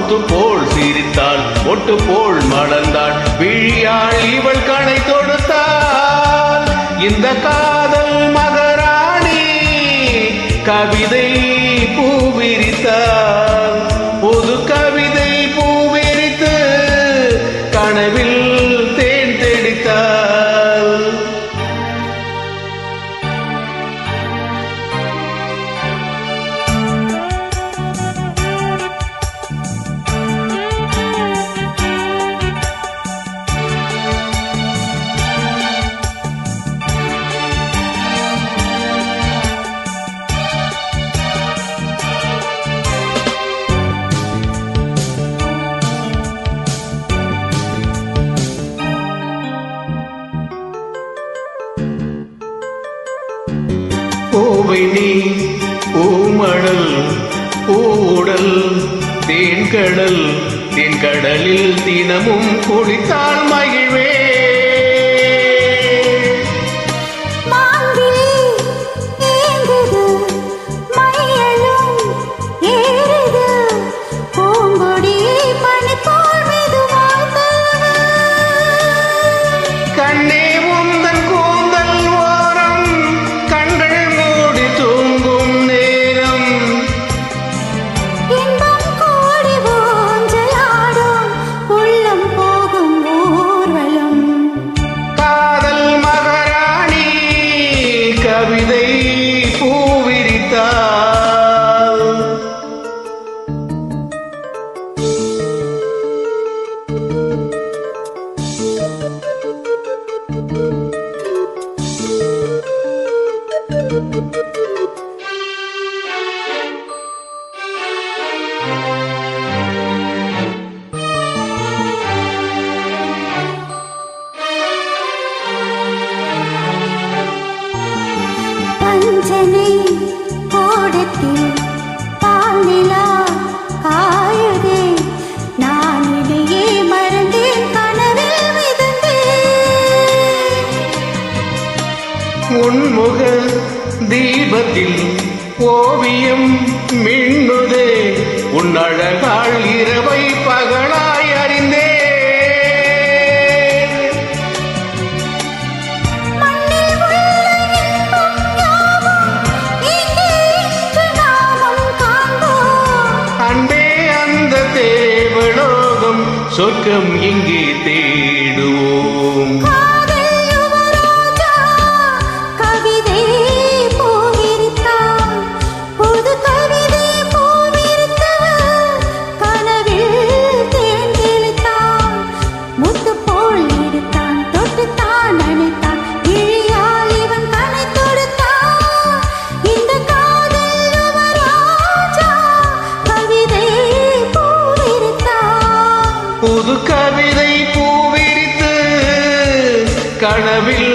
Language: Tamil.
முத்து போல் சிரித்தாள், ஒட்டு போல் மலர்ந்தாள், விழியாள் இவள் கணை தொடுத்தாள். இந்த காதல் மகராணி கவிதை பூவிரித்தாள். புது கவிதை பூவிரித்து கனவில் தேன் தெளித்தாள். பூவை நீ பூமணல் பூடல் தேன்கடல், தென்கடலில் தினமும் குளித்தால் மகிழ்வே. கண்ணே உந்தன் கூந்தல் ஓரம் கண்கள் மூடி தூங்கும் நேரம். இன்பம் கோடி ஊஞ்சலாடும் உள்ளம் போகும் ஊர்வலம். காதல் மகராணி கவிதை பூவிரித்தாள். பஞ்சனை கோடத்தில் பால் நிலா காயுதே. நான் இதையே மறந்தேன், கனவில் மிதந்தேன். உன்முக தீபத்தில் ஓவியம் மின்னுதே. உன் அழகாள் இரவை பகலாய் அறிந்தே. மண்ணில் உள்ள இன்பம் யாவும் இங்கே இன்று நாமும் காண்போம். அன்பே அந்த தேவலோகம் சொர்க்கம் இங்கே தேடுவோம். காதல் யுவராஜா கவிதை பூவிரித்தான். புது கவிதை பூவிரித்து கனவில் தேன் தெளித்தான். முத்து போல் எடுத்தான், தொட்டுத்தான் அணைத்தான், விழியால் இவன் கணை தொடுத்தான். இந்த காதல் யுவராஜா கவிதை பூவிரித்தான். புது கவிதை பூவிரித்து கனவில்